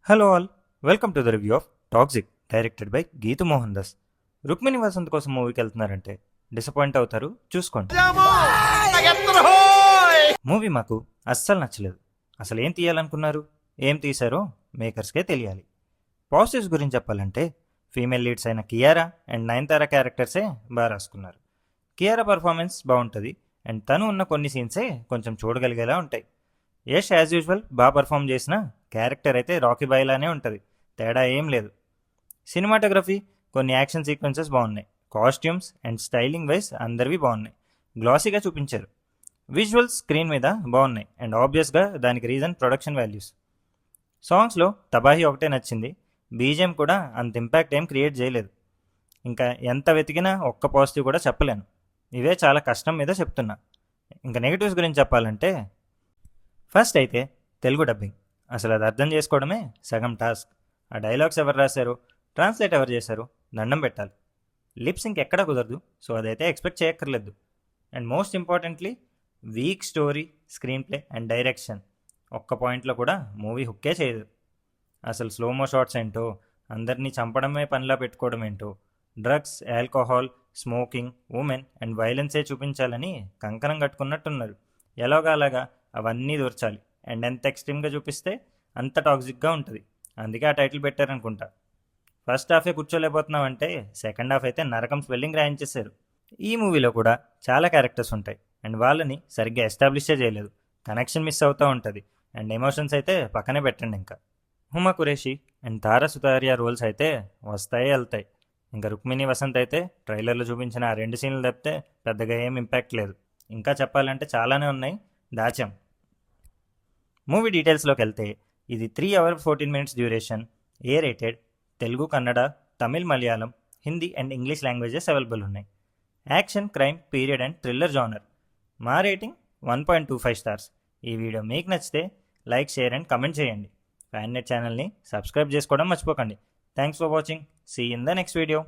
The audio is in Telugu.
Hello all, welcome to the review of Toxic directed by Geetu Mohandas. Rukmini Vasanth కోసం మూవీకి వెళ్తున్నారంటే డిసప్పాయింట్ అవుతారు, చూసుకోండి. మూవీ మాకు అస్సలు నచ్చలేదు. అసలు ఏం తీయాలనుకున్నారు, ఏం తీశారో మేకర్స్కే తెలియాలి. పాజిటివ్స్ గురించి చెప్పాలంటే ఫీమేల్ లీడ్స్ అయిన కియారా అండ్ నయనతార క్యారెక్టర్సే బాగా రాసుకున్నారు. కియారా పర్ఫార్మెన్స్ బాగుంటుంది అండ్ తను ఉన్న కొన్ని సీన్సే కొంచెం చూడగలిగేలా ఉంటాయి. యష్ యాజ్ యూజువల్ బాగా పర్ఫామ్ చేసిన క్యారెక్టర్ అయితే రాకీ బాయ్లానే ఉంటుంది, తేడా ఏం లేదు. సినిమాటోగ్రఫీ, కొన్ని యాక్షన్ సీక్వెన్సెస్ బాగున్నాయి. కాస్ట్యూమ్స్ అండ్ స్టైలింగ్ వైజ్ అందరివి బాగున్నాయి, గ్లాసీగా చూపించారు. విజువల్స్ స్క్రీన్ మీద బాగున్నాయి అండ్ ఆబ్వియస్గా దానికి రీజన్ ప్రొడక్షన్ వాల్యూస్. సాంగ్స్లో తబాహి ఒకటే నచ్చింది, బీజిఎం కూడా అంత ఇంపాక్ట్ ఏం క్రియేట్ చేయలేదు. ఇంకా ఎంత వెతికినా ఒక్క పాజిటివ్ కూడా చెప్పలేను, ఇవే చాలా కష్టం మీద చెప్తున్నా. ఇంకా నెగిటివ్స్ గురించి చెప్పాలంటే ఫస్ట్ అయితే తెలుగు డబ్బింగ్, అసలు అది అర్థం చేసుకోవడమే సగం టాస్క్. ఆ డైలాగ్స్ ఎవరు రాశారు, ట్రాన్స్లేట్ ఎవరు చేశారు, దండం పెట్టాలి. లిప్సింక్ ఎక్కడ కుదరదు, సో అదైతే ఎక్స్పెక్ట్ చేయక్కర్లేదు. And most importantly week story, screen play and direction ఒక్క పాయింట్లో కూడా మూవీ హుక్కే చేయదు. అసలు స్లోమో షాట్స్ ఏంటో, అందరినీ చంపడమే పనిలా పెట్టుకోవడం ఏంటో, drugs, alcohol, smoking, women and వైలెన్సే చూపించాలని కంకణం కట్టుకున్నట్టున్నారు. ఎలాగా అలాగా అవన్నీ దూర్చాలి అండ్ ఎంత ఎక్స్ట్రీమ్గా చూపిస్తే అంత టాక్సిక్గా ఉంటుంది. అందుకే ఆ టైటిల్ పెట్టారనుకుంటా. ఫస్ట్ హాఫే కూర్చోలేకపోతున్నామంటే సెకండ్ హాఫ్ అయితే నరకం స్పెల్లింగ్ రాయించేశారు. ఈ మూవీలో కూడా చాలా క్యారెక్టర్స్ ఉంటాయి అండ్ వాళ్ళని సరిగ్గా ఎస్టాబ్లిషే చేయలేదు, కనెక్షన్ మిస్ అవుతూ ఉంటుంది. అండ్ ఎమోషన్స్ అయితే పక్కనే పెట్టండి. ఇంకా హుమా కురేషి అండ్ తారా సుతారియా రోల్స్ అయితే వస్తాయి వెళ్తాయి. ఇంకా రుక్మిణి వసంత్ అయితే ట్రైలర్లో చూపించిన ఆ 2 సీన్లు తప్పితే పెద్దగా ఏం ఇంపాక్ట్ లేదు. ఇంకా చెప్పాలంటే చాలానే ఉన్నాయి, దాచాం. మూవీ డీటెయిల్స్లోకి వెళ్తే ఇది 3 hours 14 minutes duration, A rated, Telugu, Kannada, Tamil, Malayalam, Hindi and English languages available ఉన్నాయి. Action, crime, period and thriller genre. మా రేటింగ్ 1.25 stars. ఈ వీడియో మీకు నచ్చితే లైక్, షేర్ అండ్ కమెంట్ చేయండి. ఫ్యాన్ నెట్ ఛానల్ని సబ్స్క్రైబ్ చేసుకోవడం మర్చిపోకండి. Thanks for watching. See in the next video.